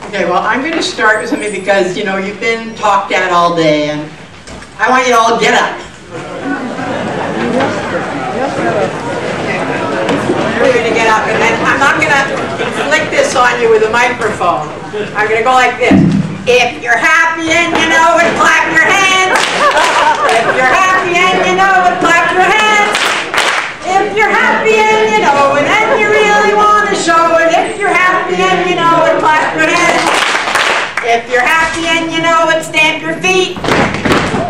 Okay, well, I'm going to start with something because, you know, you've been talked at all day, and I want you to all get up. We're going to get up, and then I'm not going to inflict this on you with a microphone. I'm going to go like this. If you're happy and you know it, clap your hands. If you're happy and you know it, clap your hands. If you're happy and you know it, and you really want to show it. If you're happy and you know it, clap your hands. If you're happy and you know it, stamp your feet.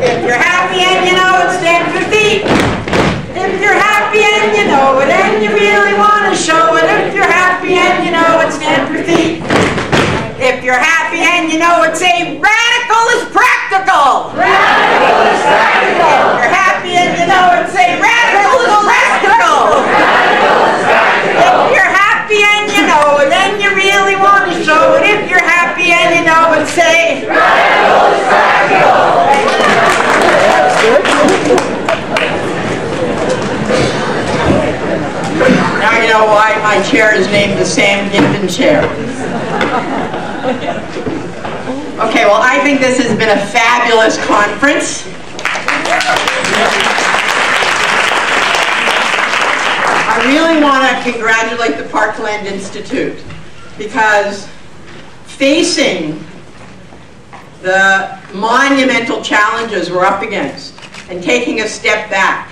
If you're happy and you know it, stamp your feet. If you're happy and you know it, and you really want to show it. If you're happy and you know it, stamp your feet. If you're happy and you know it, say, radical is practical. Radical is practical. If you're happy and you know it, say, radical is practical. Radical is practical. If you're happy and you know it, and you really want to show it. If you're happy and you know it, say, radical is practical. Now you know why my chair is named the Sam Ginden chair. Okay, well, I think this has been a fabulous conference. I really want to congratulate the Parkland Institute because facing the monumental challenges we're up against and taking a step back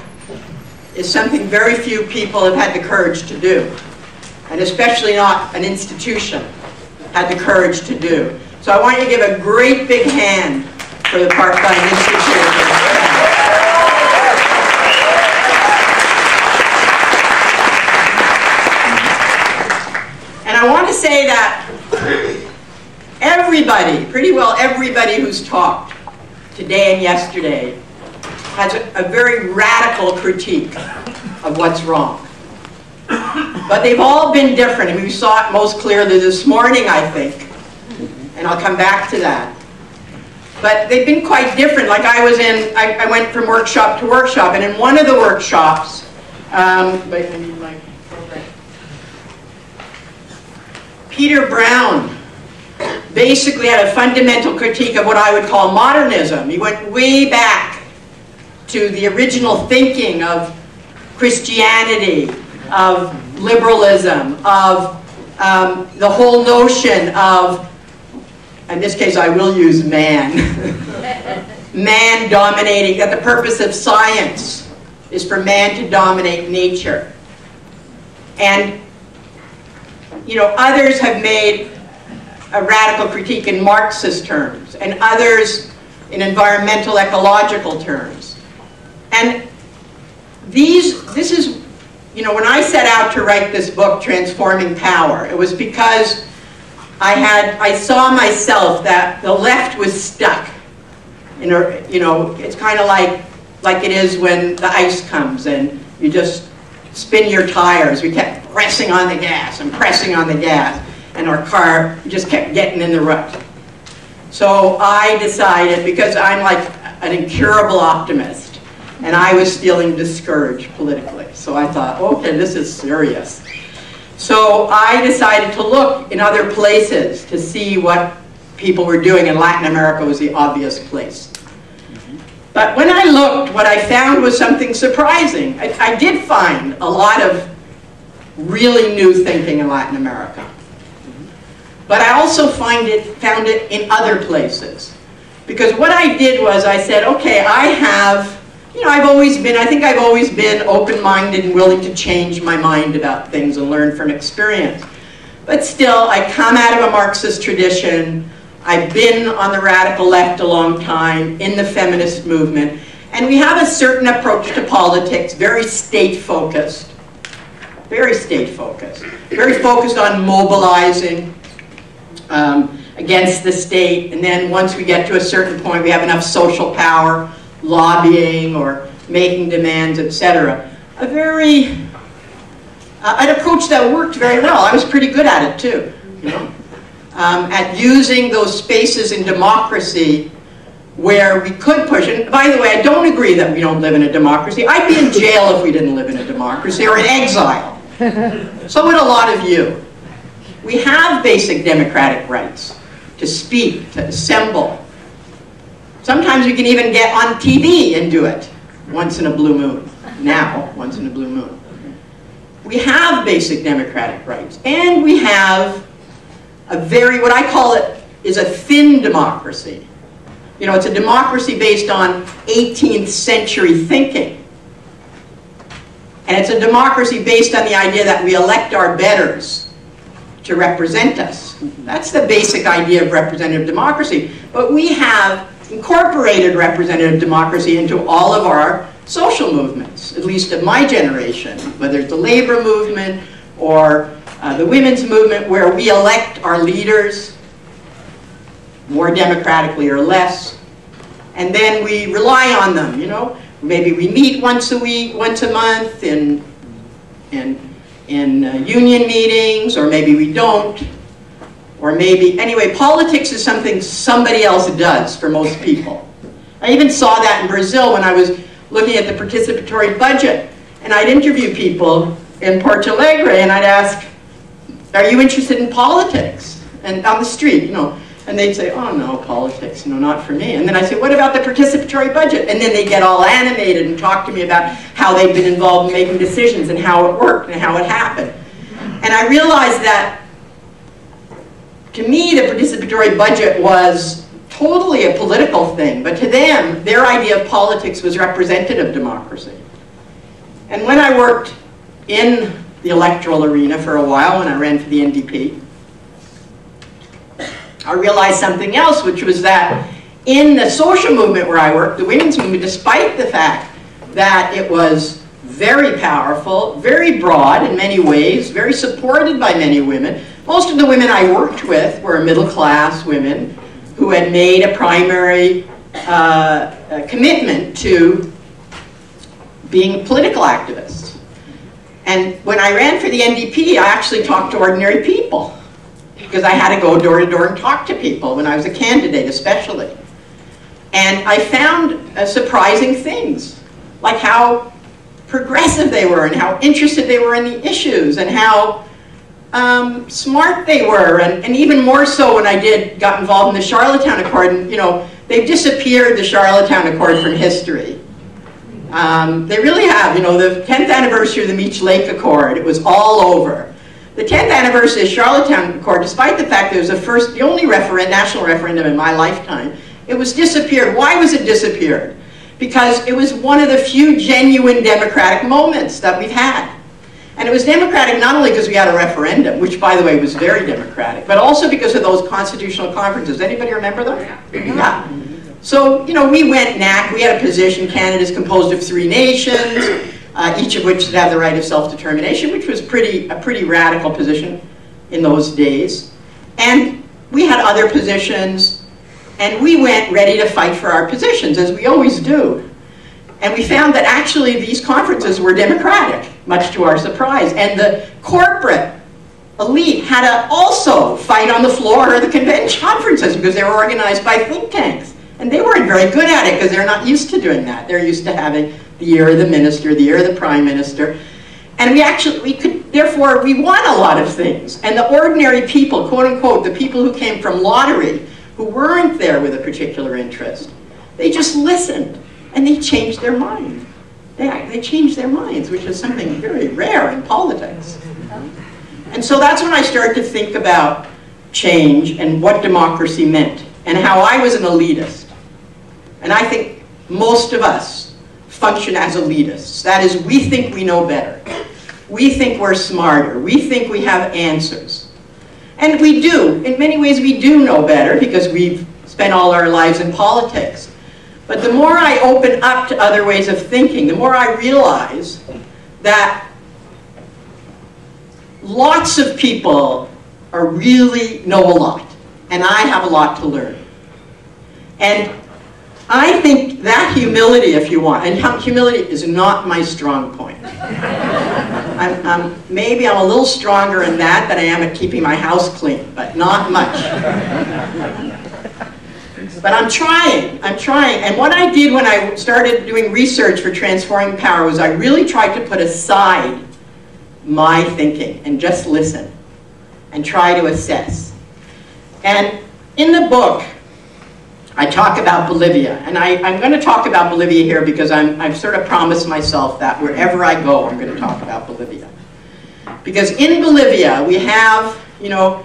is something very few people have had the courage to do, and especially not an institution had the courage to do. So I want you to give a great big hand for the Parkland Institute. And I want to say that everybody, pretty well everybody who's talked today and yesterday has a very radical critique of what's wrong. But they've all been different, and we saw it most clearly this morning, I think. And I'll come back to that. But they've been quite different. Like I went from workshop to workshop, and in one of the workshops, Peter Brown basically had a fundamental critique of what I would call modernism. He went way back to the original thinking of Christianity, of liberalism, of the whole notion of, in this case I will use man, man dominating, that the purpose of science is for man to dominate nature. And, you know, others have made a radical critique in Marxist terms, and others in environmental ecological terms. And this is, you know, when I set out to write this book, Transforming Power, it was because I saw myself that the left was stuck. You know, it's kind of like it is when the ice comes and you just spin your tires. We kept pressing on the gas and pressing on the gas, and our car just kept getting in the rut. So I decided, because I'm like an incurable optimist, and I was feeling discouraged politically. So I thought, okay, this is serious. So I decided to look in other places to see what people were doing, and Latin America was the obvious place. But when I looked, what I found was something surprising. I did find a lot of really new thinking in Latin America. But I also found it in other places. Because what I did was I said, okay, I think I've always been open-minded and willing to change my mind about things and learn from experience. But still, I come out of a Marxist tradition. I've been on the radical left a long time, in the feminist movement. And we have a certain approach to politics, very state-focused. Very state-focused. Very focused on mobilizing against the state. And then once we get to a certain point, we have enough social power, lobbying or making demands, etc. An approach that worked very well. I was pretty good at it too, you know, at using those spaces in democracy where we could push. And by the way, I don't agree that we don't live in a democracy. I'd be in jail if we didn't live in a democracy, or in exile. So would a lot of you. We have basic democratic rights. to speak, to assemble. Sometimes we can even get on TV and do it once in a blue moon. Now, once in a blue moon. We have basic democratic rights, and we have a very, what I call it, is a thin democracy. You know, it's a democracy based on 18th century thinking. And it's a democracy based on the idea that we elect our betters to represent us. That's the basic idea of representative democracy. But we have incorporated representative democracy into all of our social movements, at least of my generation, whether it's the labor movement or the women's movement, where we elect our leaders more democratically or less, and then we rely on them, you know. Maybe we meet once a week, once a month in union meetings, or maybe we don't, or maybe, anyway, politics is something somebody else does for most people. I even saw that in Brazil when I was looking at the participatory budget, and I'd interview people in Porto Alegre, and I'd ask, are you interested in politics? And on the street, you know, and they'd say, oh no, politics, you know, not for me. And then I say, what about the participatory budget? And then they get all animated and talk to me about how they've been involved in making decisions and how it worked and how it happened. And I realized that, to me, the participatory budget was totally a political thing, but to them, their idea of politics was representative democracy. And when I worked in the electoral arena for a while, when I ran for the NDP, I realized something else, which was that in the social movement where I worked, the women's movement, despite the fact that it was very powerful, very broad in many ways, very supported by many women, most of the women I worked with were middle-class women who had made a primary commitment to being political activists. And when I ran for the NDP, I actually talked to ordinary people, because I had to go door to door and talk to people when I was a candidate, especially. And I found surprising things, like how progressive they were and how interested they were in the issues and how smart they were, and even more so when I got involved in the Charlottetown Accord. And, you know, they've disappeared, the Charlottetown Accord, from history. They really have. You know, the 10th anniversary of the Meech Lake Accord, it was all over. The 10th anniversary of the Charlottetown Accord, despite the fact that it was the only national referendum in my lifetime, it was disappeared. Why was it disappeared? Because it was one of the few genuine democratic moments that we've had. And it was democratic not only because we had a referendum, which, by the way, was very democratic, but also because of those constitutional conferences. Anybody remember them? Yeah. So, you know, we went NAC, we had a position, Canada's composed of 3 nations, each of which should have the right of self-determination, which was a pretty radical position in those days. And we had other positions, and we went ready to fight for our positions, as we always do. And we found that actually these conferences were democratic, much to our surprise. And the corporate elite had to also fight on the floor of the convention conferences because they were organized by think tanks. And they weren't very good at it because they're not used to doing that. They're used to having the year of the minister, the year of the prime minister. And therefore, we won a lot of things. And the ordinary people, quote unquote, the people who came from lottery, who weren't there with a particular interest, they just listened and they changed their mind. They changed their minds, which is something very rare in politics. And so that's when I started to think about change and what democracy meant and how I was an elitist. And I think most of us function as elitists. That is, we think we know better. We think we're smarter. We think we have answers. And we do. In many ways, we do know better because we've spent all our lives in politics. But the more I open up to other ways of thinking, the more I realize that lots of people really know a lot. And I have a lot to learn. And I think that humility, if you want, and humility is not my strong point. Maybe I'm a little stronger in that than I am at keeping my house clean, but not much. But I'm trying. And what I did when I started doing research for Transforming Power was I really tried to put aside my thinking and just listen and try to assess. And In the book, I talk about Bolivia, and I'm going to talk about Bolivia here because I've sort of promised myself that wherever I go, I'm going to talk about Bolivia. Because in Bolivia, we have, you know,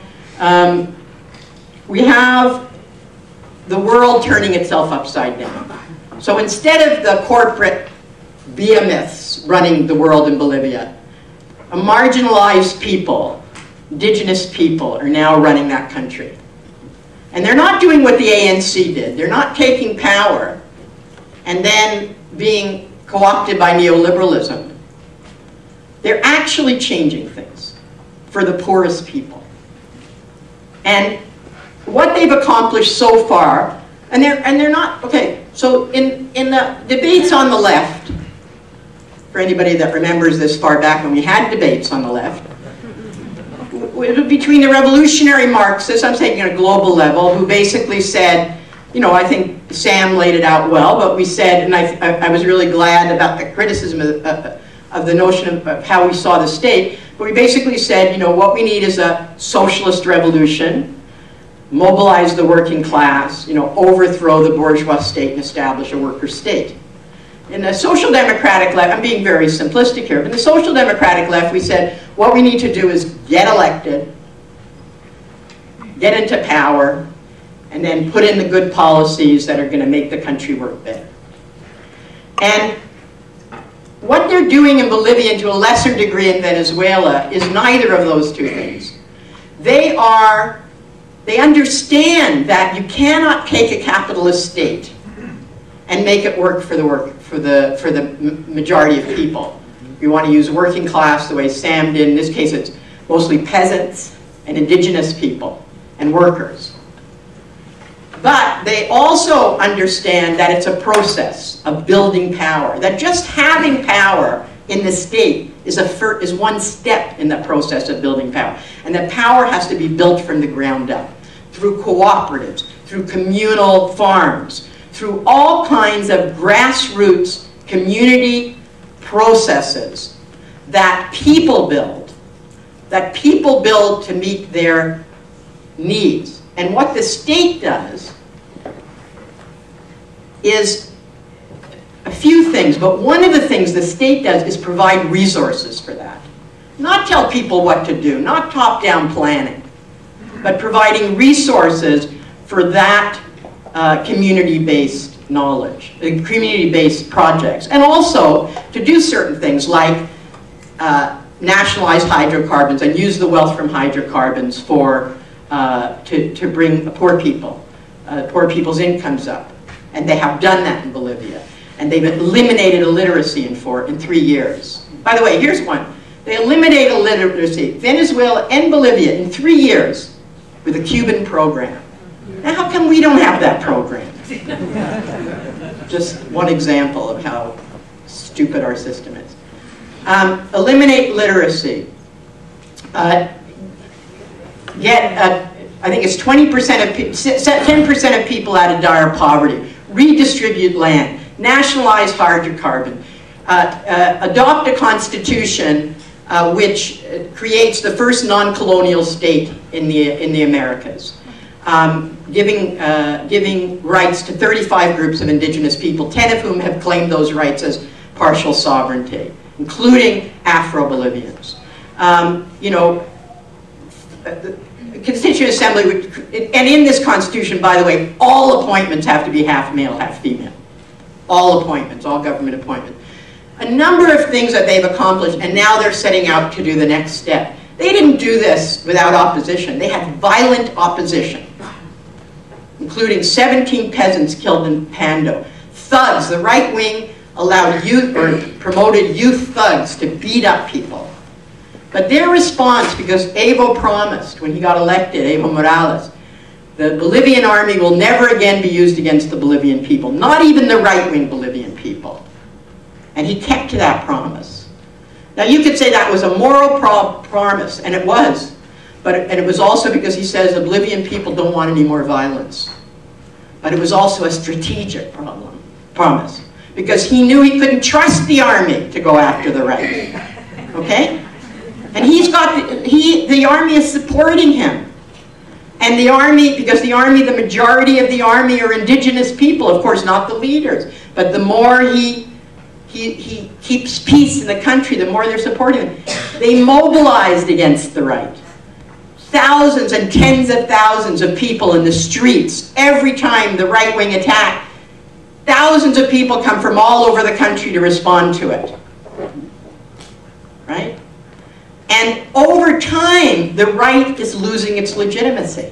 we have the world turning itself upside down. So instead of the corporate behemoths running the world in Bolivia, a marginalized people, indigenous people, are now running that country. And they're not doing what the ANC did. They're not taking power and then being co-opted by neoliberalism. They're actually changing things for the poorest people. And what they've accomplished so far, and they're not, okay, so in the debates on the left, for anybody that remembers this far back when we had debates on the left, between the revolutionary Marxists, I'm saying at a global level, who basically said, you know, I think Sam laid it out well, but we said, and I was really glad about the criticism of the notion of how we saw the state, but we basically said, you know, what we need is a socialist revolution, mobilize the working class, you know, overthrow the bourgeois state and establish a worker state. In the social democratic left, I'm being very simplistic here, but in the social democratic left, we said what we need to do is get elected, get into power, and then put in the good policies that are going to make the country work better. And what they're doing in Bolivia, and to a lesser degree in Venezuela, is neither of those two things. They understand that you cannot take a capitalist state and make it work for the majority of people. You want to use working class the way Sam did. In this case, it's mostly peasants and indigenous people and workers. But they also understand that it's a process of building power, that just having power in the state is one step in the process of building power. And that power has to be built from the ground up, through cooperatives, through communal farms, through all kinds of grassroots community processes that people build to meet their needs. And what the state does is a few things, but one of the things the state does is provide resources for that. Not tell people what to do, not top-down planning, but providing resources for that community-based knowledge, community-based projects, and also to do certain things like nationalize hydrocarbons and use the wealth from hydrocarbons for to bring poor people's incomes up. And they have done that in Bolivia. And they've eliminated illiteracy in 3 years. By the way, here's one. They eliminated illiteracy, Venezuela and Bolivia, in 3 years with a Cuban program. Now, how come we don't have that program? Just one example of how stupid our system is. Eliminate literacy. I think it's 20% of 10% of people out of dire poverty. Redistribute land. Nationalize hydrocarbon. Adopt a constitution which creates the first non-colonial state in the Americas. Giving rights to 35 groups of indigenous people, 10 of whom have claimed those rights as partial sovereignty, including Afro-Bolivians. You know, the Constituent Assembly, and in this Constitution, by the way, all appointments have to be half male, half female. All appointments, all government appointments. A number of things that they've accomplished, and now they're setting out to do the next step. They didn't do this without opposition. They had violent opposition, including 17 peasants killed in Pando. Thugs, the right wing allowed youth, or promoted youth thugs to beat up people. But their response, because Evo promised when he got elected, Evo Morales, the Bolivian army will never again be used against the Bolivian people, not even the right-wing Bolivian people. And he kept to that promise. Now you could say that was a moral promise, and it was. And it was also because he says the Bolivian people don't want any more violence. But it was also a strategic promise, because he knew he couldn't trust the army to go after the right. Okay? And the army is supporting him. And the army, because the army, the majority of the army are indigenous people, of course, not the leaders. But the more he keeps peace in the country, the more they're supporting him. They mobilized against the right. Thousands and tens of thousands of people in the streets every time the right wing attack. Thousands of people come from all over the country to respond to it. Right? And over time, the right is losing its legitimacy.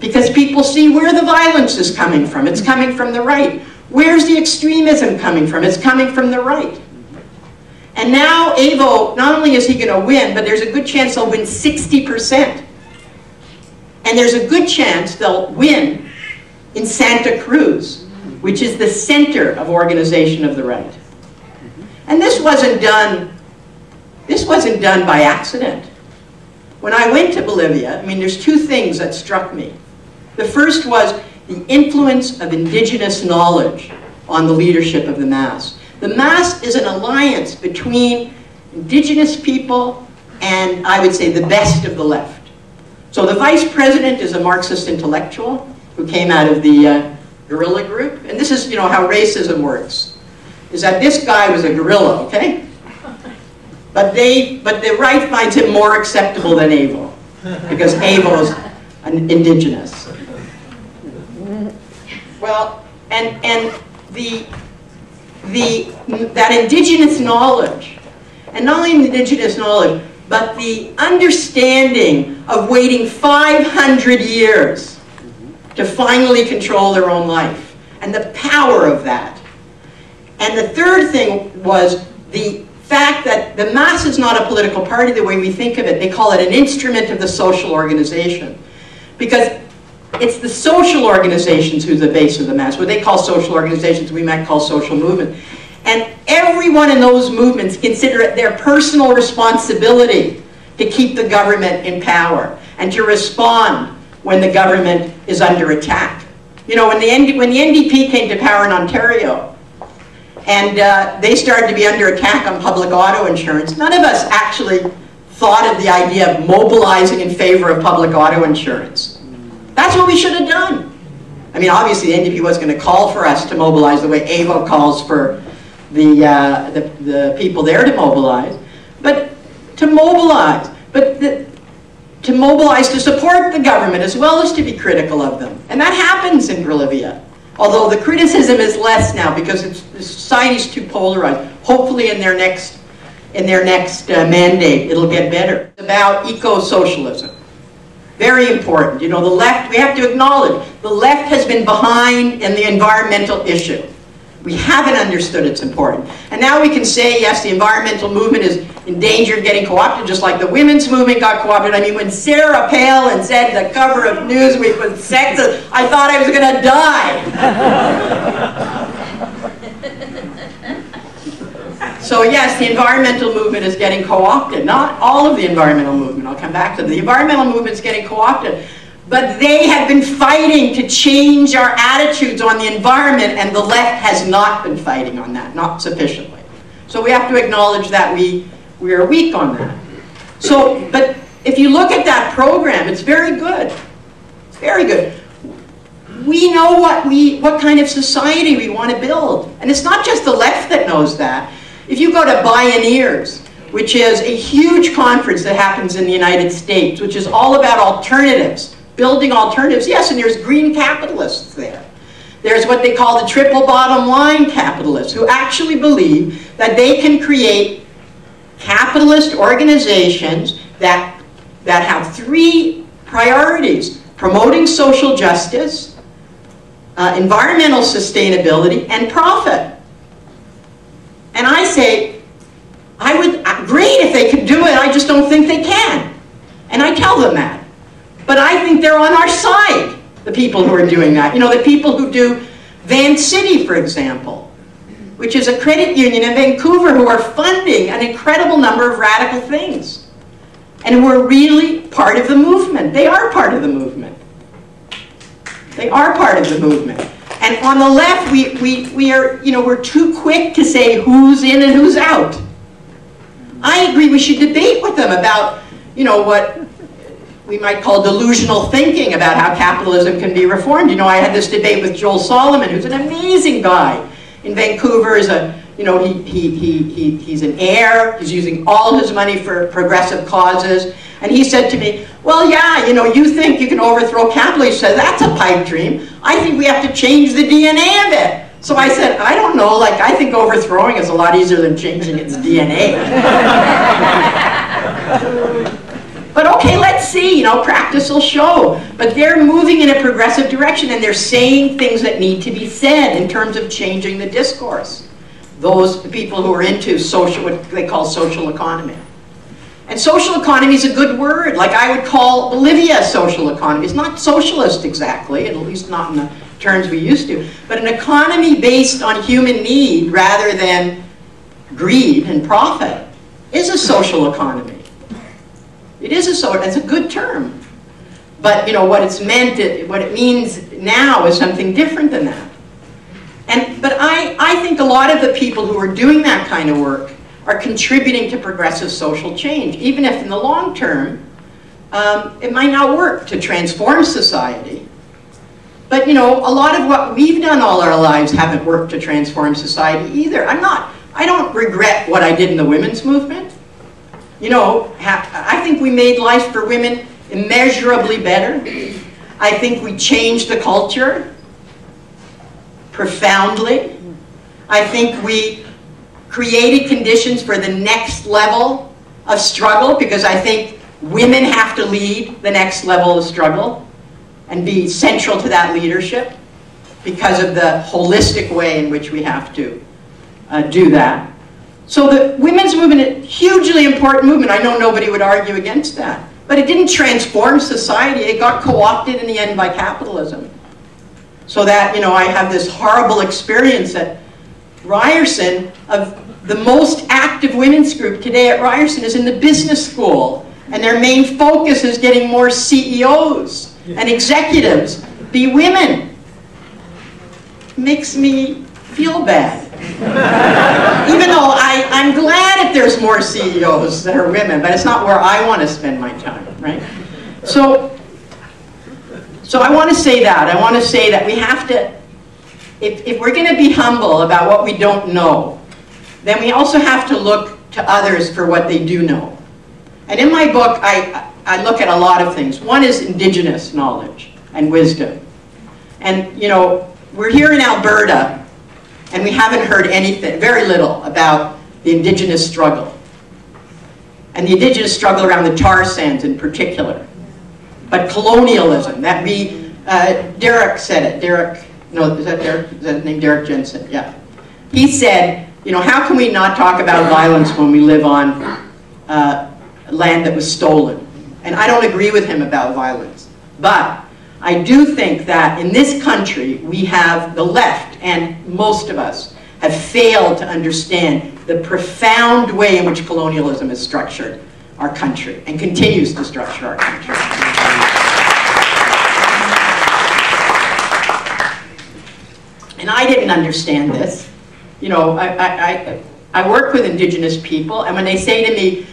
Because people see where the violence is coming from. It's coming from the right. Where's the extremism coming from? It's coming from the right. And now Evo, not only is he going to win, but there's a good chance he'll win 60%. And there's a good chance they'll win in Santa Cruz, which is the center of organization of the right. And this wasn't done by accident. When I went to Bolivia, I mean, there's two things that struck me. The first was the influence of indigenous knowledge on the leadership of the MAS. The MAS is an alliance between indigenous people and, I would say, the best of the left. So the vice president is a Marxist intellectual who came out of the guerrilla group. And this is, how racism works, is that this guy was a guerrilla, okay? But the right finds him more acceptable than Evo, because Evo is indigenous. Well, and that indigenous knowledge, and not only indigenous knowledge, but the understanding of waiting 500 years to finally control their own life, and the power of that. And the third thing was the fact that the MAS is not a political party the way we think of it. They call it an instrument of the social organization. Because it's the social organizations who's the base of the MAS. What they call social organizations, we might call social movement. And everyone in those movements consider it their personal responsibility to keep the government in power and to respond when the government is under attack. When the NDP came to power in Ontario, and they started to be under attack on public auto insurance, none of us actually thought of the idea of mobilizing in favor of public auto insurance. That's what we should have done. I mean, obviously, the NDP was going to call for us to mobilize the way Evo calls for the people there to mobilize, but to mobilize, to mobilize to support the government as well as to be critical of them. And that happens in Bolivia. Although the criticism is less now because the society's too polarized. Hopefully in their next mandate it'll get better. It's about eco-socialism. Very important. The left, we have to acknowledge, the left has been behind in the environmental issue. We haven't understood it's important. And now we can say, yes, the environmental movement is in danger of getting co-opted, just like the women's movement got co-opted. I mean, when Sarah Palin said the cover of Newsweek was sexist, I thought I was going to die. So yes, the environmental movement is getting co-opted. Not all of the environmental movement, I'll come back to that. The environmental movement is getting co-opted. But they have been fighting to change our attitudes on the environment, and the left has not been fighting on that, not sufficiently. So we have to acknowledge that we are weak on that. So, but if you look at that program, it's very good. It's very good. We know what kind of society we want to build. And it's not just the left that knows that. If you go to Bioneers, which is a huge conference that happens in the United States, which is all about alternatives, building alternatives. Yes, and there's green capitalists there. There's what they call the triple bottom line capitalists, who actually believe that they can create capitalist organizations that have three priorities: promoting social justice, environmental sustainability, and profit. And I say, great if they could do it, I just don't think they can. And I tell them that. But I think they're on our side, the people who are doing that. The people who do Van City, for example, which is a credit union in Vancouver, who are funding an incredible number of radical things. And who are really part of the movement. They are part of the movement. They are part of the movement. And on the left, we are, we're too quick to say who's in and who's we might call delusional thinking about how capitalism can be reformed. You know, I had this debate with Joel Solomon, who's an amazing guy in Vancouver. Is a, you know, he's an heir. He's using all his money for progressive causes. And he said to me, well, yeah, you know, you think you can overthrow capitalism. He said, that's a pipe dream. I think we have to change the DNA of it. So I said, I don't know, like, I think overthrowing is a lot easier than changing its DNA. But okay, let's see, you know, practice will show. But they're moving in a progressive direction, and they're saying things that need to be said in terms of changing the discourse. Those people who are into social, what they call social economy. And social economy is a good word. Like, I would call Bolivia a social economy. It's not socialist exactly, at least not in the terms we used to, but an economy based on human need rather than greed and profit is a social economy. It is it's a good term. But you know, what it's meant, what it means now is something different than that. But I think a lot of the people who are doing that kind of work are contributing to progressive social change, even if in the long term, it might not work to transform society. But you know, a lot of what we've done all our lives haven't worked to transform society either. I don't regret what I did in the women's movement. You know, I think we made life for women immeasurably better. I think we changed the culture profoundly. I think we created conditions for the next level of struggle, because I think women have to lead the next level of struggle and be central to that leadership because of the holistic way in which we have to do that. So the women's movement is a hugely important movement. I know nobody would argue against that. But it didn't transform society. It got co-opted in the end by capitalism. So that, you know, I have this horrible experience at Ryerson of the most active women's group today at Ryerson is in the business school. And their main focus is getting more CEOs and executives be women. Makes me feel bad. Even though I'm glad if there's more CEOs that are women, but it's not where I want to spend my time, right? So I want to say that. I want to say that we have to, if we're going to be humble about what we don't know, then we also have to look to others for what they do know. And in my book, I look at a lot of things. One is indigenous knowledge and wisdom. And, you know, we're here in Alberta, and we haven't heard anything, very little, about the indigenous struggle. And the indigenous struggle around the tar sands in particular. But colonialism, that Derek said it. Derek, no, is that Derek? Is that his name? Derek Jensen, yeah. He said, you know, how can we not talk about violence when we live on land that was stolen? And I don't agree with him about violence. But I do think that in this country, we have, the left and most of us, have failed to understand the profound way in which colonialism has structured our country and continues to structure our country. And I didn't understand this. You know, I work with Indigenous people, and when they say to me,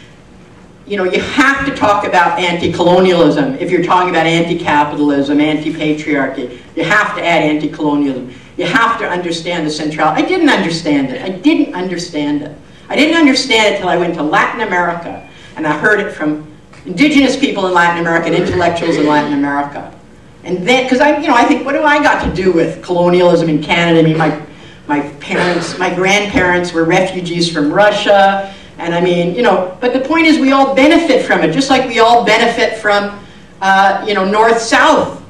you know, you have to talk about anti-colonialism if you're talking about anti-capitalism, anti-patriarchy. You have to add anti-colonialism. You have to understand the centrality. I didn't understand it. I didn't understand it. I didn't understand it until I went to Latin America, and I heard it from Indigenous people in Latin America and intellectuals in Latin America. And then, because I think, what do I got to do with colonialism in Canada? I mean, my grandparents were refugees from Russia. And I mean, you know, but the point is we all benefit from it, just like we all benefit from, you know, north-south,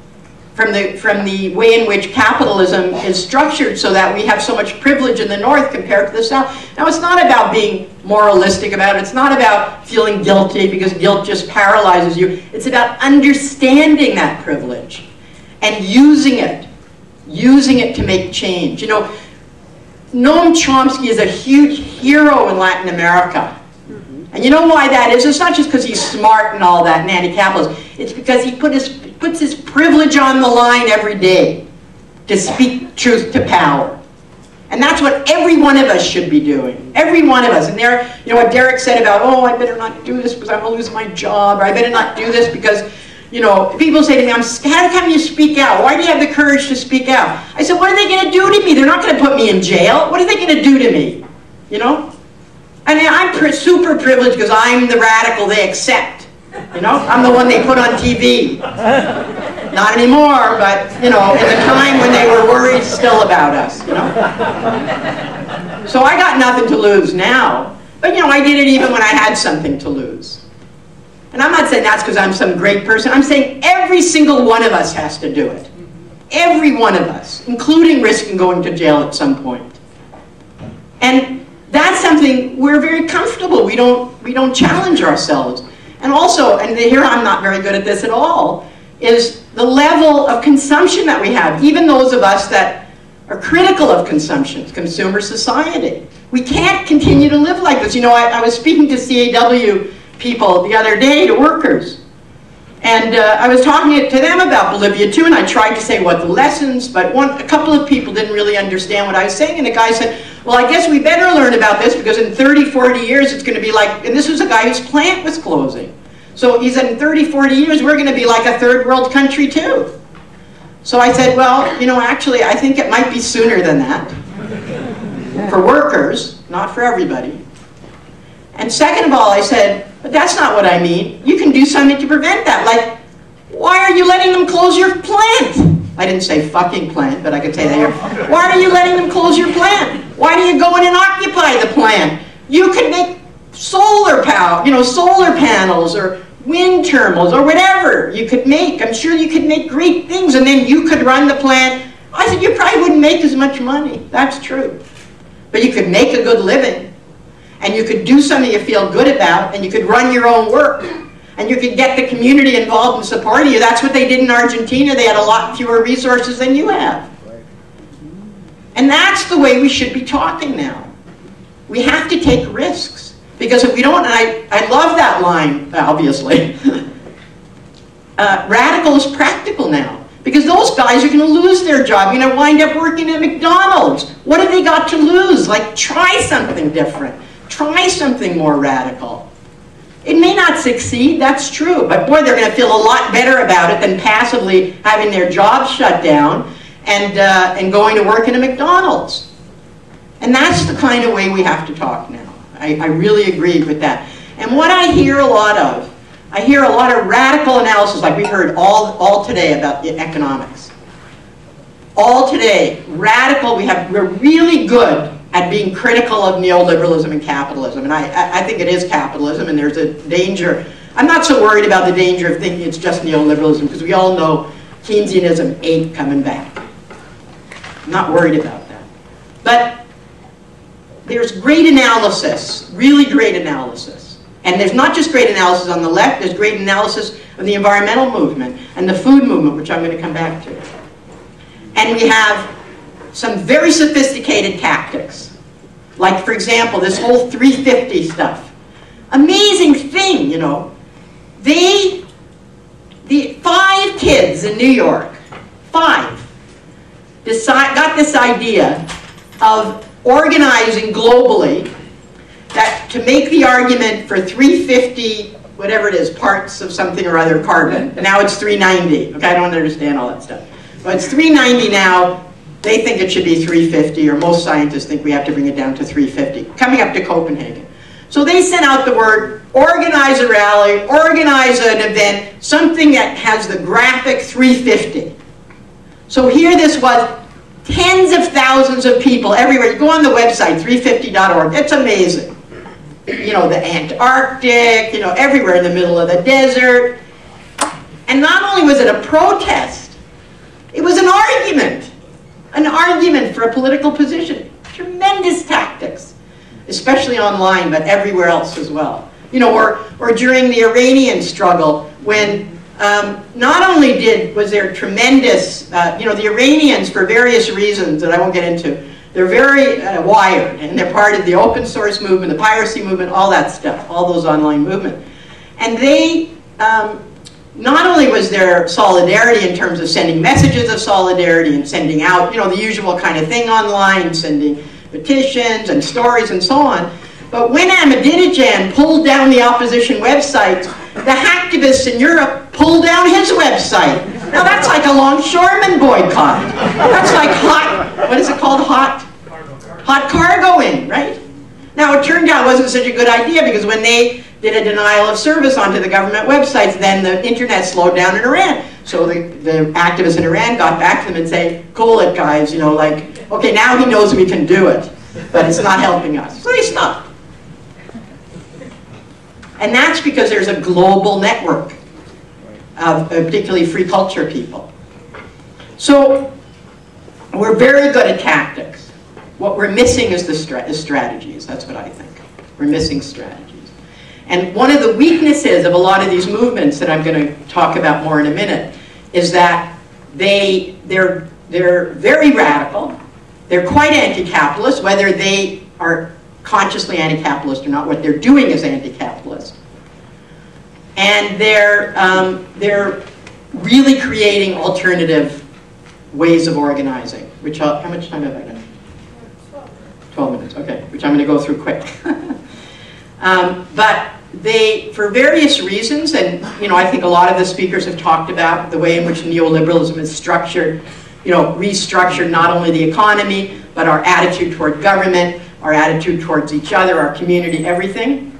from the way in which capitalism is structured so that we have so much privilege in the north compared to the south. Now, it's not about being moralistic about it. It's not about feeling guilty because guilt just paralyzes you. It's about understanding that privilege and using it to make change. You know, Noam Chomsky is a huge hero in Latin America. And you know why that is? It's not just because he's smart and all that and anti-capitalist. It's because he puts his privilege on the line every day to speak truth to power. And that's what every one of us should be doing. Every one of us. And there, you know what Derek said about, oh, I better not do this because I'm going to lose my job, or I better not do this because, you know, people say to me, how come you speak out? Why do you have the courage to speak out? I said, what are they going to do to me? They're not going to put me in jail. What are they going to do to me? You know? I mean, I'm super privileged because I'm the radical they accept. You know? I'm the one they put on TV. Not anymore, but, you know, in the time when they were worried still about us, you know? So I got nothing to lose now. But, you know, I did it even when I had something to lose. And I'm not saying that's because I'm some great person. I'm saying every single one of us has to do it. Every one of us, including risking going to jail at some point. And that's something we're very comfortable. We don't challenge ourselves. And also, and here I'm not very good at this at all, is the level of consumption that we have. Even those of us that are critical of consumption, consumer society. We can't continue to live like this. You know, I was speaking to CAW people the other day, to workers. And I was talking to them about Bolivia too, and I tried to say what the lessons, but a couple of people didn't really understand what I was saying, and the guy said, well, I guess we better learn about this because in 30, 40 years it's going to be like, and this was a guy whose plant was closing. So he said in 30, 40 years we're going to be like a third world country too. So I said, well, you know, actually I think it might be sooner than that. For workers, not for everybody. And second of all, I said, but that's not what I mean. You can do something to prevent that. Like, why are you letting them close your plant? I didn't say fucking plant, but I could say that here. Why are you letting them close your plant? Why do you go in and occupy the plant? You could make solar power, you know, solar panels or wind terminals or whatever you could make. I'm sure you could make great things, and then you could run the plant. I said, you probably wouldn't make as much money. That's true. But you could make a good living. And you could do something you feel good about, and you could run your own work. And you could get the community involved in supporting you. That's what they did in Argentina. They had a lot fewer resources than you have. And that's the way we should be talking now. We have to take risks. Because if we don't, and I love that line, obviously. Radical is practical now. Because those guys are going to lose their job. You're going to wind up working at McDonald's. What have they got to lose? Like, try something different. Try something more radical. It may not succeed, that's true, but boy, they're going to feel a lot better about it than passively having their jobs shut down and going to work in a McDonald's. And that's the kind of way we have to talk now. I really agree with that. And what I hear a lot of radical analysis, like we heard all today about the economics. All today, radical, we're really good at being critical of neoliberalism and capitalism. And I think it is capitalism, and there's a danger. I'm not so worried about the danger of thinking it's just neoliberalism, because we all know Keynesianism ain't coming back. I'm not worried about that. But there's great analysis, really great analysis. And there's not just great analysis on the left, there's great analysis of the environmental movement and the food movement, which I'm going to come back to. And we have some very sophisticated tactics. Like, for example, this whole 350 stuff. Amazing thing, you know. The 5 kids in New York, 5, got this idea of organizing globally to make the argument for 350, whatever it is, parts of something or other carbon. And now it's 390. Okay, I don't understand all that stuff. But it's 390 now. They think it should be 350, or most scientists think we have to bring it down to 350, coming up to Copenhagen. So they sent out the word, organize a rally, organize an event, something that has the graphic 350. So here this was, tens of thousands of people everywhere. You go on the website, 350.org, it's amazing. You know, the Antarctic, you know, everywhere in the middle of the desert. And not only was it a protest, it was an argument. An argument for a political position. Tremendous tactics, especially online, but everywhere else as well. You know, or during the Iranian struggle, when not only was there tremendous, you know, the Iranians, for various reasons that I won't get into, they're very wired, and they're part of the open source movement, the piracy movement, all that stuff, all those online movements. And they, not only was there solidarity in terms of sending messages of solidarity and sending out, you know, the usual kind of thing online, sending petitions and stories and so on, But when Ahmadinejad pulled down the opposition websites, the hacktivists in Europe pulled down his website. Now that's like a longshoreman boycott. That's like what is it called? Hot cargoing, right? Now it turned out it wasn't such a good idea, because when they did a denial of service onto the government websites, then the internet slowed down in Iran. So the activists in Iran got back to them and say, cool it guys, you know, like, okay, now he knows we can do it, but it's not helping us. So they stopped. And that's because there's a global network of particularly free culture people. So we're very good at tactics. What we're missing is the strategies. That's what I think. We're missing strategies. And one of the weaknesses of a lot of these movements that I'm going to talk about more in a minute is that they're very radical. They're quite anti-capitalist, whether they are consciously anti-capitalist or not. What they're doing is anti-capitalist. And they're really creating alternative ways of organizing. Which how much time have I got? 12 minutes, okay, which I'm going to go through quick. But they, for various reasons, and you know, I think a lot of the speakers have talked about the way in which neoliberalism is structured, you know, restructured not only the economy, but our attitude toward government, our attitude towards each other, our community, everything.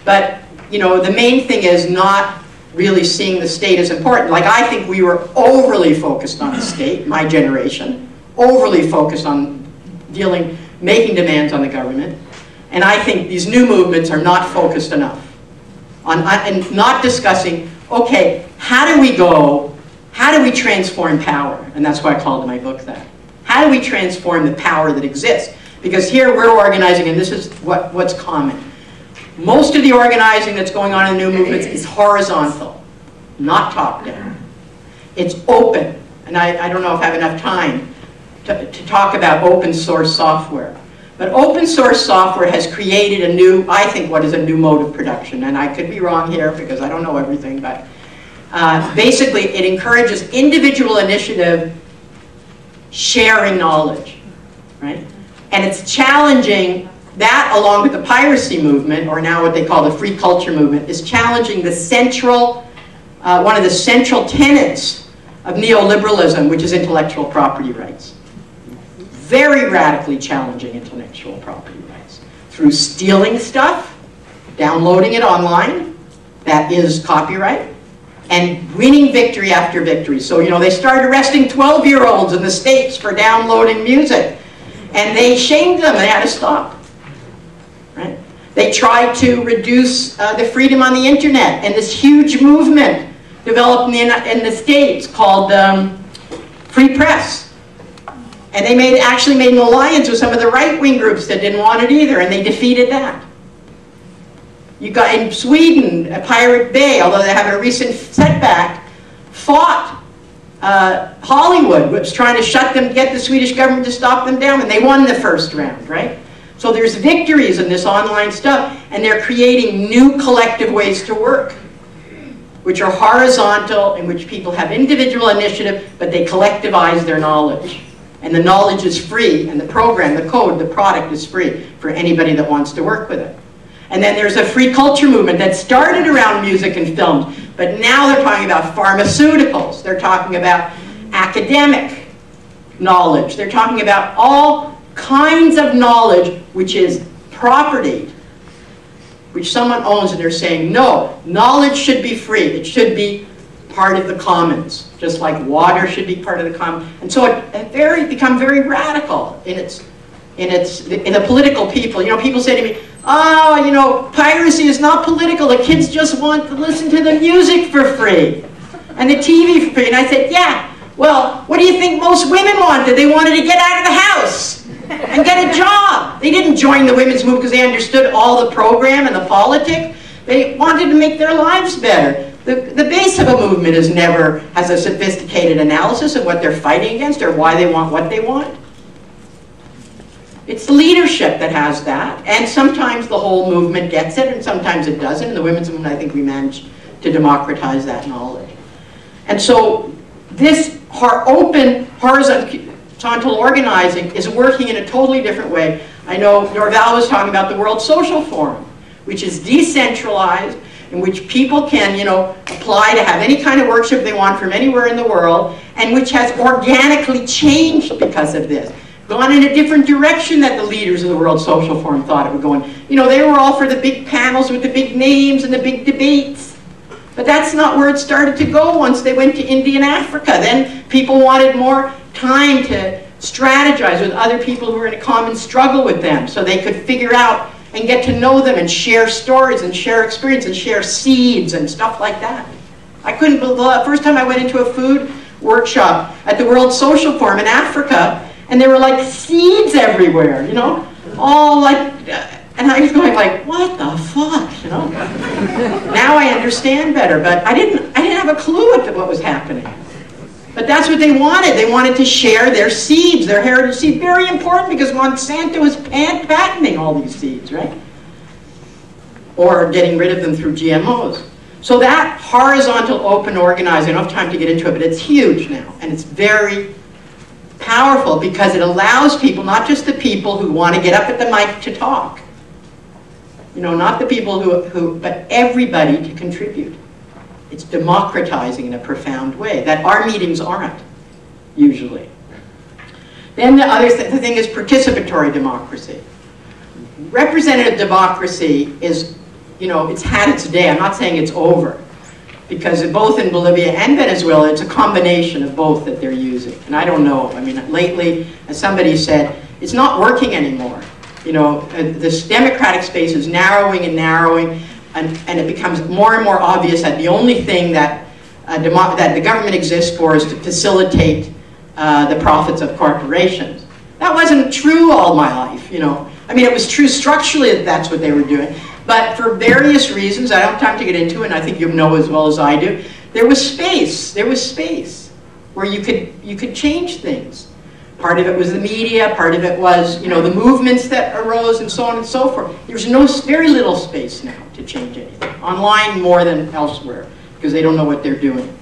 But, you know, the main thing is not really seeing the state as important. Like, I think we were overly focused on the state, my generation, overly focused on making demands on the government. And I think these new movements are not focused enough on, and not discussing, okay, how do we transform power? And that's why I called my book that. How do we transform the power that exists? Because here we're organizing, and this is what's common. Most of the organizing that's going on in the new movements is horizontal, not top-down. It's open, and I don't know if I have enough time to talk about open source software. But open source software has created a new, I think, what is a new mode of production. And I could be wrong here because I don't know everything, but basically it encourages individual initiative, sharing knowledge, right? And it's challenging that, along with the piracy movement, or now what they call the free culture movement, is challenging the central, one of the central tenets of neoliberalism, which is intellectual property rights. Very radically challenging intellectual property rights through stealing stuff, downloading it online, that is copyright, and winning victory after victory. So, you know, they started arresting 12-year-olds in the States for downloading music, and they shamed them. They had to stop. Right? They tried to reduce the freedom on the internet, and this huge movement developed in the States called Free Press. And they actually made an alliance with some of the right-wing groups that didn't want it either, and they defeated that. You got in Sweden, Pirate Bay, although they have a recent setback, fought Hollywood, which was trying to get the Swedish government to stop them down, and they won the first round, right? So there's victories in this online stuff, and they're creating new collective ways to work, which are horizontal, in which people have individual initiative, but they collectivize their knowledge. And the knowledge is free, and the program, the code, the product is free for anybody that wants to work with it. And then there's a free culture movement that started around music and films, but now they're talking about pharmaceuticals. They're talking about academic knowledge. They're talking about all kinds of knowledge which is property, which someone owns, and they're saying, no, knowledge should be free. It should be part of the commons, just like water should be part of the commons. And so it become very radical in the political people. You know, people say to me, oh, you know, piracy is not political. The kids just want to listen to the music for free and the TV for free. And I said, yeah, well, what do you think most women wanted? They wanted to get out of the house and get a job. They didn't join the women's movement because they understood all the program and the politics. They wanted to make their lives better. The base of a movement has a sophisticated analysis of what they're fighting against or why they want what they want. It's the leadership that has that, and sometimes the whole movement gets it, and sometimes it doesn't. In the women's movement, I think we managed to democratize that knowledge. And so this open, horizontal organizing is working in a totally different way. I know Norval was talking about the World Social Forum, which is decentralized, in which people can, apply to have any kind of workshop they want from anywhere in the world, and which has organically changed because of this. Gone in a different direction that the leaders of the World Social Forum thought it would go in. They were all for the big panels with the big names and the big debates. But that's not where it started to go once they went to India and Africa. Then people wanted more time to strategize with other people who were in a common struggle with them so they could figure out and get to know them and share stories and share experience and share seeds and stuff like that. I couldn't believe the first time I went into a food workshop at the World Social Forum in Africa, and there were like seeds everywhere, all like, and I was going like, what the fuck, Now I understand better, but I didn't have a clue what was happening. But that's what they wanted. They wanted to share their seeds, their heritage seeds. Very important because Monsanto is patenting all these seeds, right? Or getting rid of them through GMOs. So that horizontal open organizing, I don't have time to get into it, but it's huge now. And it's very powerful because it allows people, not just the people who want to get up at the mic to talk, not the people but everybody to contribute. It's democratizing in a profound way that our meetings aren't, usually. Then the other the thing is participatory democracy. Representative democracy is, it's had its day. I'm not saying it's over, because both in Bolivia and Venezuela, it's a combination of both that they're using. And I don't know. I mean, lately, as somebody said, it's not working anymore. This democratic space is narrowing and narrowing. And it becomes more and more obvious that the only thing that the government exists for is to facilitate the profits of corporations. That wasn't true all my life, I mean, it was true structurally that that's what they were doing. But for various reasons, I don't have time to get into, and I think you know as well as I do, there was space. There was space where you could change things. Part of it was the media, part of it was, the movements that arose and so on and so forth. There's very little space now to change anything. Online more than elsewhere, because they don't know what they're doing.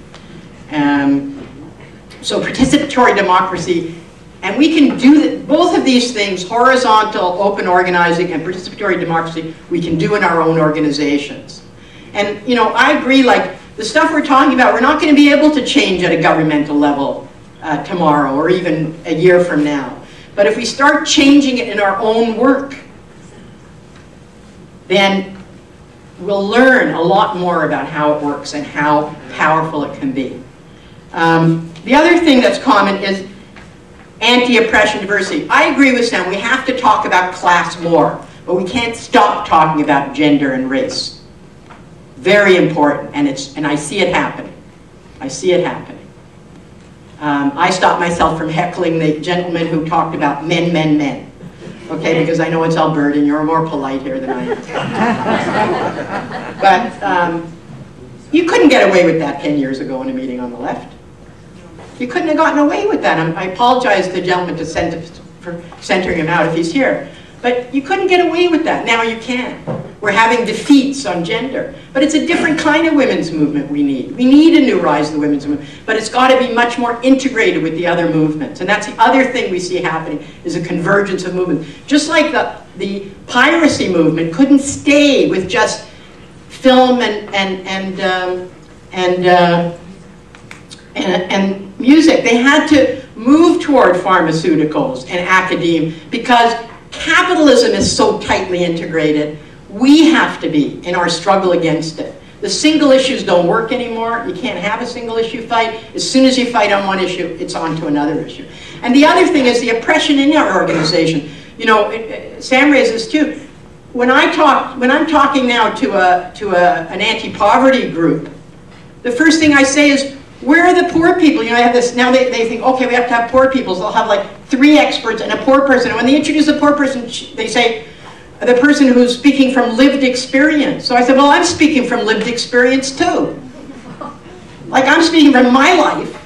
So participatory democracy, and we can do both of these things, horizontal, open organizing, and participatory democracy, we can do in our own organizations. And, I agree, like, the stuff we're talking about, we're not going to be able to change at a governmental level tomorrow or even a year from now. But if we start changing it in our own work, then we'll learn a lot more about how it works and how powerful it can be. The other thing that's common is anti-oppression diversity. I agree with Sam. We have to talk about class more, but we can't stop talking about gender and race. Very important, and I see it happening. I see it happening. I stopped myself from heckling the gentleman who talked about men, men, men. Okay, because I know it's Alberta and you're more polite here than I am. But you couldn't get away with that 10 years ago in a meeting on the left. You couldn't have gotten away with that. I apologize to the gentleman for centering him out if he's here. But you couldn't get away with that. Now you can. We're having defeats on gender. But it's a different kind of women's movement we need. We need a new rise of the women's movement. But it's got to be much more integrated with the other movements. And that's the other thing we see happening, is a convergence of movements. Just like the piracy movement couldn't stay with just film and music. They had to move toward pharmaceuticals and academia because capitalism is so tightly integrated. We have to be in our struggle against it. The single issues don't work anymore. You can't have a single issue fight. As soon as you fight on one issue, it's on to another issue. And the other thing is the oppression in our organization. Sam raises too. When I'm talking now to an anti-poverty group, the first thing I say is, where are the poor people? I have this, now they think, okay, we have to have poor people, so they'll have like 3 experts and a poor person. And when they introduce a poor person, they say, the person who's speaking from lived experience. So I said, well, I'm speaking from lived experience too. Like, I'm speaking from my life,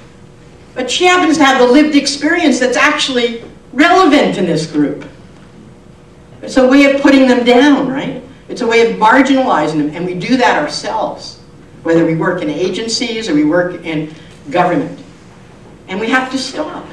but she happens to have the lived experience that's actually relevant in this group. It's a way of putting them down, right? It's a way of marginalizing them, and we do that ourselves, whether we work in agencies or we work in government. And we have to stop.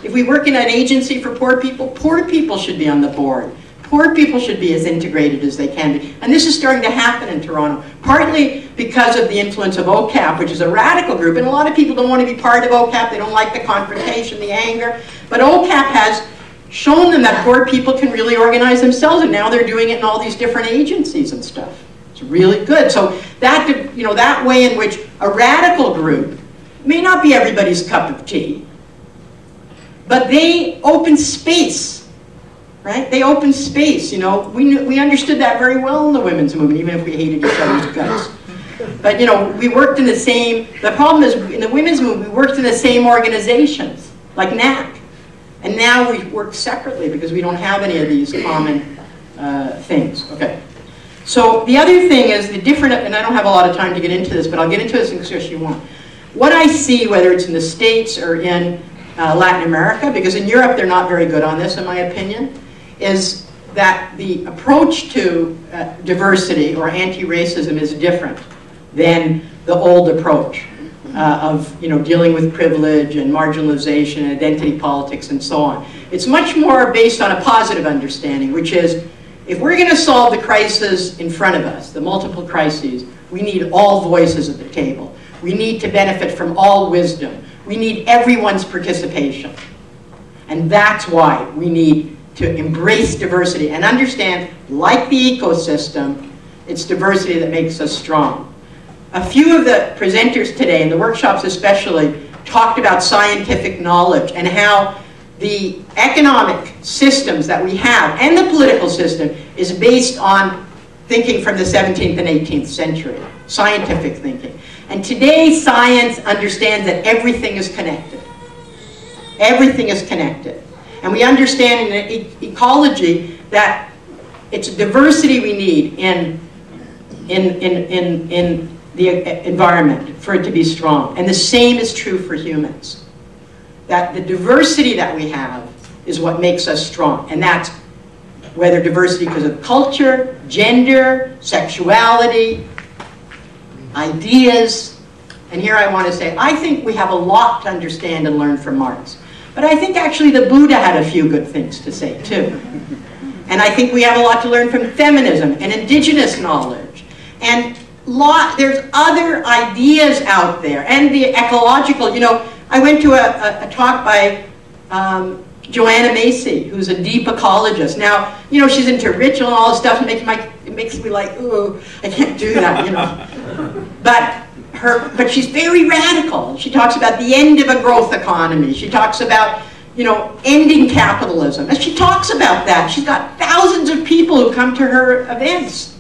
If we work in an agency for poor people should be on the board. Poor people should be as integrated as they can be. And this is starting to happen in Toronto, partly because of the influence of OCAP, which is a radical group. And a lot of people don't want to be part of OCAP. They don't like the confrontation, the anger. But OCAP has shown them that poor people can really organize themselves, and now they're doing it in all these different agencies and stuff. It's really good. So that, you know, that way in which a radical group may not be everybody's cup of tea, but they open space. Right? They open space, you know. We understood that very well in the women's movement, even if we hated each other's guts. But, you know, we worked in the same, the problem is, in the women's movement, we worked in the same organizations, like NAC. And now we work separately because we don't have any of these common things. Okay. So the other thing is the different, and I don't have a lot of time to get into this, but I'll get into this in case you want. What I see, whether it's in the States or in Latin America, because in Europe they're not very good on this, in my opinion, is that the approach to diversity or anti-racism is different than the old approach of, you know, dealing with privilege and marginalization and identity politics and so on. It's much more based on a positive understanding, which is, if we're going to solve the crisis in front of us, the multiple crises, we need all voices at the table. We need to benefit from all wisdom. We need everyone's participation. And that's why we need to embrace diversity and understand, like the ecosystem, it's diversity that makes us strong. A few of the presenters today, in the workshops especially, talked about scientific knowledge and how the economic systems that we have and the political system is based on thinking from the 17th and 18th century, scientific thinking. And today science understands that everything is connected. Everything is connected. And we understand in ecology that it's diversity we need in the environment for it to be strong. And the same is true for humans. That the diversity that we have is what makes us strong. And that's whether diversity because of culture, gender, sexuality, ideas. And here I want to say, I think we have a lot to understand and learn from Marx. But I think actually the Buddha had a few good things to say too. And I think we have a lot to learn from feminism and indigenous knowledge. And there's other ideas out there. And the ecological, you know, I went to a talk by Joanna Macy, who's a deep ecologist. Now, you know, she's into ritual and all this stuff, and it makes me like, ooh, I can't do that, you know. But she's very radical. She talks about the end of a growth economy. She talks about, you know, ending capitalism. And she talks about that. She's got thousands of people who come to her events,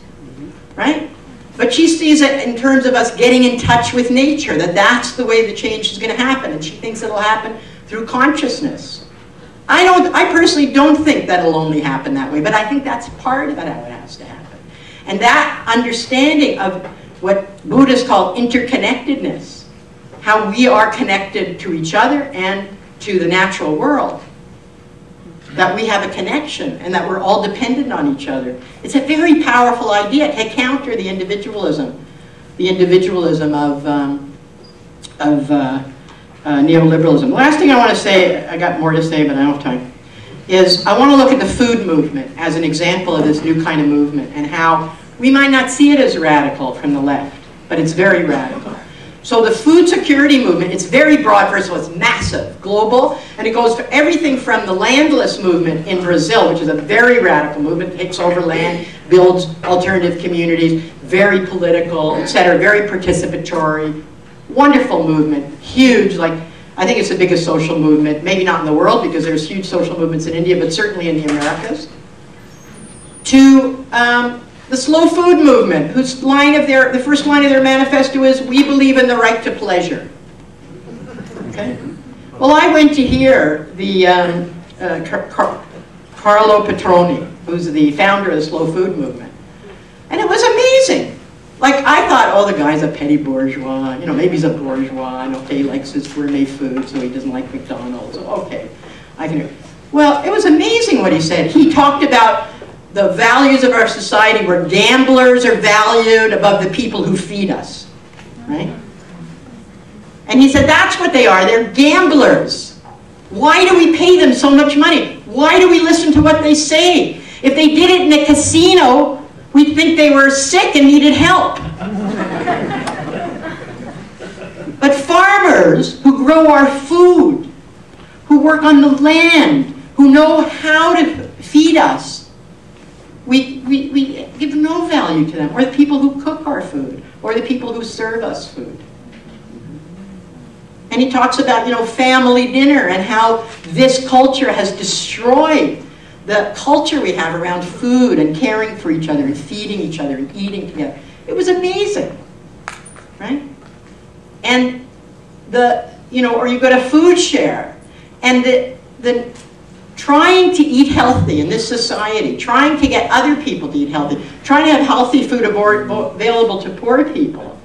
right? But she sees it in terms of us getting in touch with nature, that that's the way the change is going to happen. And she thinks it'll happen through consciousness. I personally don't think that'll only happen that way, but I think that's part of how it has to happen. And that understanding of what Buddhists call interconnectedness, how we are connected to each other and to the natural world, that we have a connection and that we're all dependent on each other. It's a very powerful idea to counter the individualism of neoliberalism. The last thing I want to say, I got more to say but I don't have time, is I want to look at the food movement as an example of this new kind of movement and how we might not see it as radical from the left, but it's very radical. So the food security movement, it's very broad. First of all, it's massive, global, and it goes for everything from the landless movement in Brazil, which is a very radical movement, takes over land, builds alternative communities, very political, etc., very participatory, wonderful movement, huge, like, I think it's the biggest social movement, maybe not in the world because there's huge social movements in India, but certainly in the Americas, to the slow food movement, whose the first line of their manifesto is, "We believe in the right to pleasure." Okay? Well, I went to hear the Carlo Petroni, who's the founder of the slow food movement, and it was amazing. Like, I thought, oh, the guy's a petty bourgeois, you know, maybe he's a bourgeois, and okay, he likes his gourmet food, so he doesn't like McDonald's, okay, I can. Well, it was amazing what he said. He talked about the values of our society where gamblers are valued above the people who feed us, right? And he said that's what they are, they're gamblers. Why do we pay them so much money? Why do we listen to what they say? If they did it in a casino, we'd think they were sick and needed help. But farmers who grow our food, who work on the land, who know how to feed us, we give no value to them. Or the people who cook our food, or the people who serve us food. And he talks about, you know, family dinner and how this culture has destroyed the culture we have around food and caring for each other and feeding each other and eating together. It was amazing, right? And you know, or you go to food share, and the trying to eat healthy in this society, trying to get other people to eat healthy, trying to have healthy food available to poor people.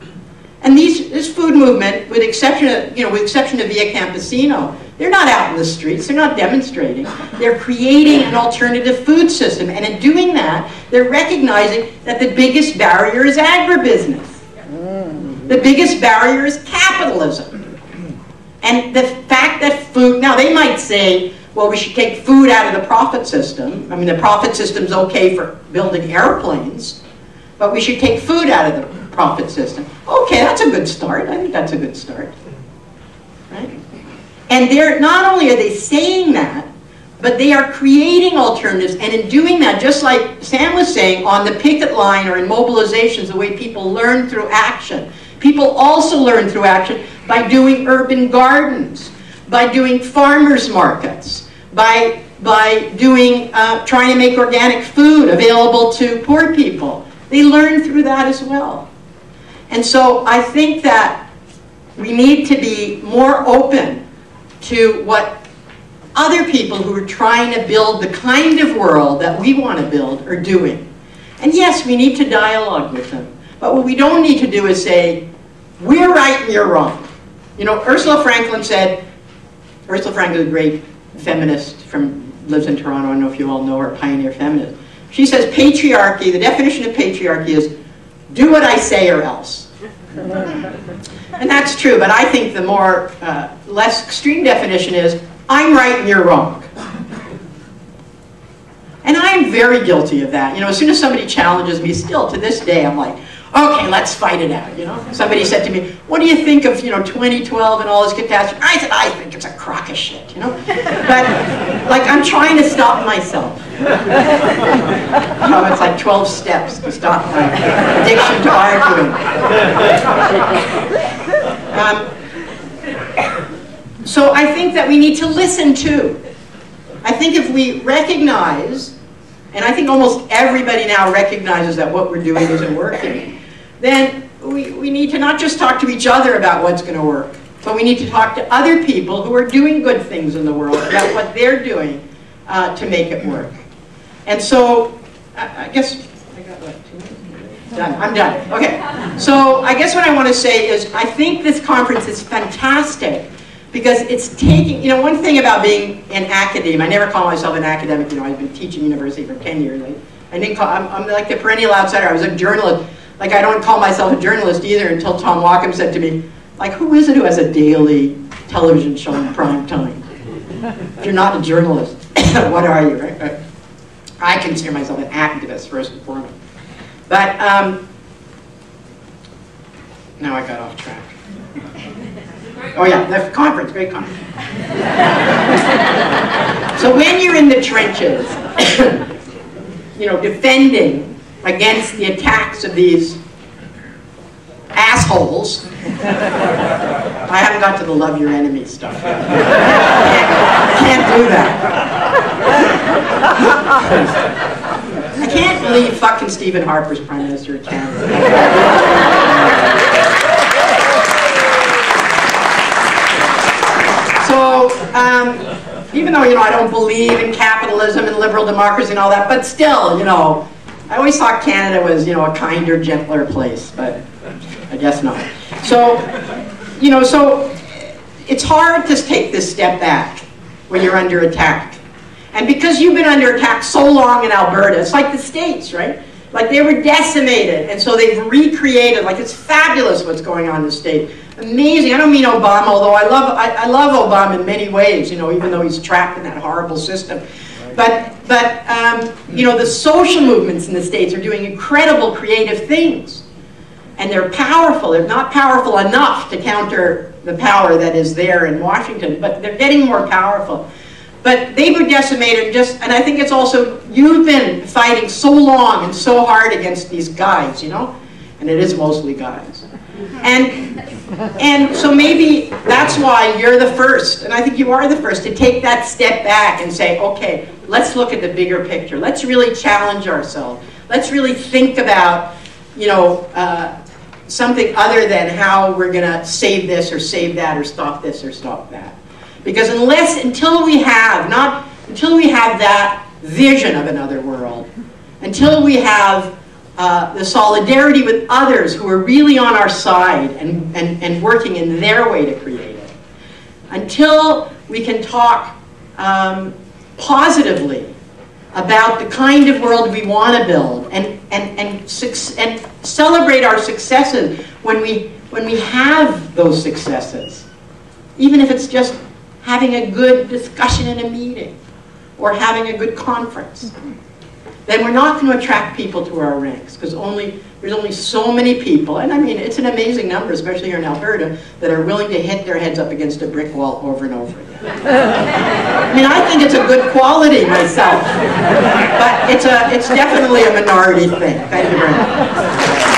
And this food movement, with exception of Via Campesino, they're not out in the streets, they're not demonstrating. They're creating an alternative food system. And in doing that, they're recognizing that the biggest barrier is agribusiness. The biggest barrier is capitalism. And the fact that food, now they might say, well, we should take food out of the profit system. I mean, the profit system's okay for building airplanes, but we should take food out of the profit system. Okay, that's a good start. I think that's a good start. Right? And they're, not only are they saying that, but they are creating alternatives. And in doing that, just like Sam was saying, on the picket line or in mobilizations, the way people learn through action. People also learn through action by doing urban gardens, by doing farmers markets, by doing, trying to make organic food available to poor people. They learn through that as well. And so I think that we need to be more open to what other people who are trying to build the kind of world that we want to build are doing. And yes, we need to dialogue with them. But what we don't need to do is say, we're right and you're wrong. You know, Ursula Franklin said, Ursula Franklin, a great feminist lives in Toronto, I don't know if you all know her, pioneer feminist. She says patriarchy, the definition of patriarchy is, do what I say or else. And that's true, but I think the more, less extreme definition is, I'm right and you're wrong. And I'm very guilty of that. You know, as soon as somebody challenges me, still to this day, I'm like, okay, let's fight it out, you know? Somebody said to me, what do you think of, 2012 and all this catastrophe? I said, I think it's a crock of shit, you know? But, like, I'm trying to stop myself. It's like 12 steps to stop my addiction to arguing. So I think that we need to listen too. I think if we recognize, and I think almost everybody now recognizes that what we're doing isn't working, then we need to not just talk to each other about what's going to work, but we need to talk to other people who are doing good things in the world about what they're doing to make it work. And so, I guess, I got what, 2 minutes? Done. I'm done. Okay. So, I guess what I want to say is, I think this conference is fantastic because it's taking, one thing about being an academic, I never call myself an academic, I've been teaching university for 10 years. I didn't call, I'm like the perennial outsider. I was a journalist. Like, I don't call myself a journalist either until Tom Walkham said to me, like, who is it who has a daily television show in prime time? If you're not a journalist, what are you, right? I consider myself an activist, first and foremost. But, now I got off track. Oh yeah, the conference, great conference. So when you're in the trenches, defending against the attacks of these assholes, I haven't got to the love your enemy stuff yet. I can't do that. I can't believe fucking Stephen Harper's Prime Minister of Canada. So, even though, I don't believe in capitalism and liberal democracy and all that, but still, I always thought Canada was, a kinder, gentler place, but I guess not. So, so it's hard to take this step back when you're under attack. And because you've been under attack so long in Alberta, it's like the States, right? Like they were decimated, and so they've recreated, like it's fabulous what's going on in the state. amazing. I don't mean Obama, although I love Obama in many ways, you know, even though he's trapped in that horrible system. But you know, the social movements in the States are doing incredible creative things. And they're powerful. They're not powerful enough to counter the power that is there in Washington, but they're getting more powerful. But they were decimated and I think it's also, you've been fighting so long and so hard against these guys, you know? And it is mostly guys. And so maybe that's why you're the first, and I think you are the first, to take that step back and say, okay, let's look at the bigger picture. Let's really challenge ourselves. Let's really think about, you know, something other than how we're going to save this or save that or stop this or stop that. Because until we have that vision of another world, until we have the solidarity with others who are really on our side and working in their way to create it, until we can talk positively about the kind of world we want to build and celebrate our successes when we have those successes, even if it's just having a good discussion in a meeting or having a good conference, then we're not going to attract people to our ranks, because there's only so many people, and I mean, it's an amazing number, especially here in Alberta, that are willing to hit their heads up against a brick wall over and over again. I mean, I think it's a good quality myself, but it's definitely a minority thing. Thank you very much.